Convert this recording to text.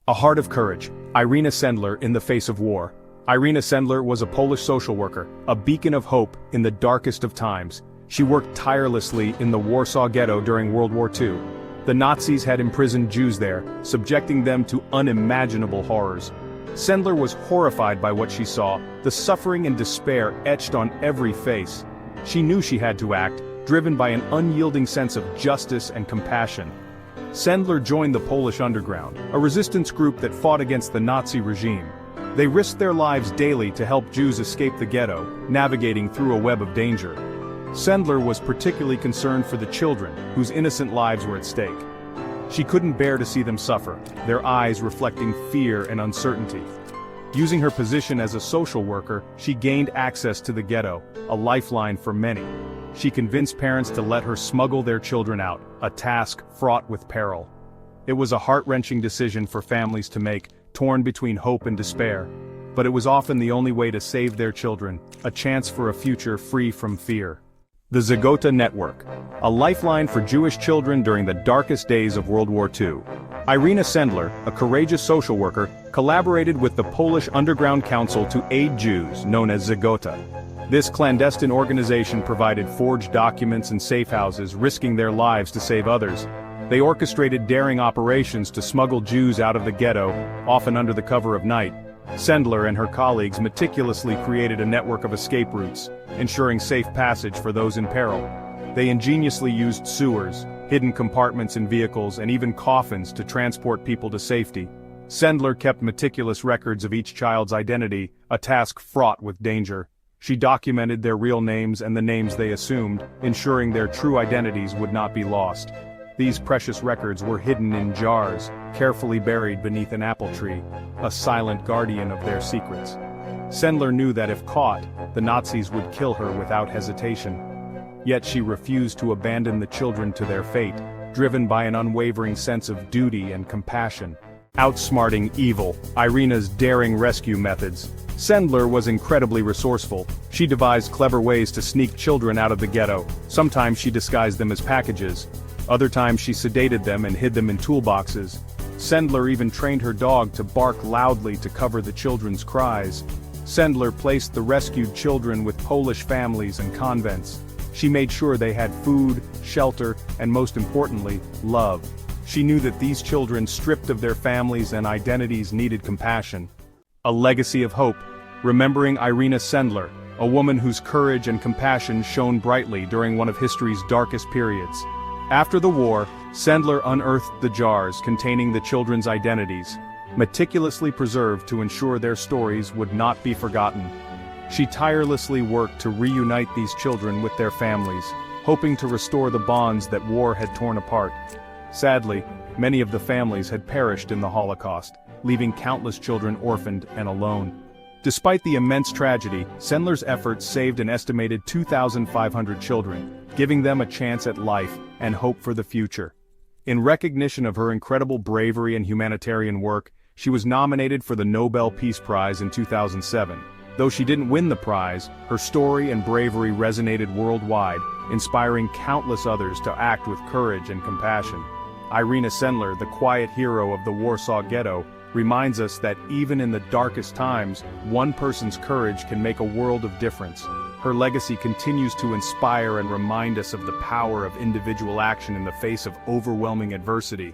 A heart of courage, Irena Sendler in the face of war. Irena Sendler was a Polish social worker, a beacon of hope in the darkest of times. She worked tirelessly in the Warsaw Ghetto during World War II. The Nazis had imprisoned Jews there, subjecting them to unimaginable horrors. Sendler was horrified by what she saw, the suffering and despair etched on every face. She knew she had to act, driven by an unyielding sense of justice and compassion. Sendler joined the Polish Underground, a resistance group that fought against the Nazi regime. They risked their lives daily to help Jews escape the ghetto, navigating through a web of danger. Sendler was particularly concerned for the children, whose innocent lives were at stake. She couldn't bear to see them suffer, their eyes reflecting fear and uncertainty. Using her position as a social worker, she gained access to the ghetto, a lifeline for many. She convinced parents to let her smuggle their children out, a task fraught with peril. It was a heart-wrenching decision for families to make, torn between hope and despair. But it was often the only way to save their children, a chance for a future free from fear. The Zagota Network, a lifeline for Jewish children during the darkest days of World War II. Irena Sendler, a courageous social worker, collaborated with the Polish Underground Council to aid Jews, known as Zagota. This clandestine organization provided forged documents and safe houses, risking their lives to save others. They orchestrated daring operations to smuggle Jews out of the ghetto, often under the cover of night. Sendler and her colleagues meticulously created a network of escape routes, ensuring safe passage for those in peril. They ingeniously used sewers, hidden compartments in vehicles, and even coffins to transport people to safety. Sendler kept meticulous records of each child's identity, a task fraught with danger. She documented their real names and the names they assumed, ensuring their true identities would not be lost. These precious records were hidden in jars, carefully buried beneath an apple tree, a silent guardian of their secrets. Sendler knew that if caught, the Nazis would kill her without hesitation. Yet she refused to abandon the children to their fate, driven by an unwavering sense of duty and compassion. Outsmarting evil, Irena's daring rescue methods. Sendler was incredibly resourceful. She devised clever ways to sneak children out of the ghetto. Sometimes she disguised them as packages. Other times she sedated them and hid them in toolboxes. Sendler even trained her dog to bark loudly to cover the children's cries. Sendler placed the rescued children with Polish families and convents. She made sure they had food, shelter, and most importantly, love. She knew that these children stripped of their families and identities needed compassion. A legacy of hope, remembering Irena Sendler, a woman whose courage and compassion shone brightly during one of history's darkest periods. After the war, Sendler unearthed the jars containing the children's identities, meticulously preserved to ensure their stories would not be forgotten. She tirelessly worked to reunite these children with their families, hoping to restore the bonds that war had torn apart. Sadly, many of the families had perished in the Holocaust, leaving countless children orphaned and alone. Despite the immense tragedy, Sendler's efforts saved an estimated 2,500 children, giving them a chance at life and hope for the future. In recognition of her incredible bravery and humanitarian work, she was nominated for the Nobel Peace Prize in 2007. Though she didn't win the prize, her story and bravery resonated worldwide, inspiring countless others to act with courage and compassion. Irena Sendler, the quiet hero of the Warsaw Ghetto, reminds us that even in the darkest times, one person's courage can make a world of difference. Her legacy continues to inspire and remind us of the power of individual action in the face of overwhelming adversity.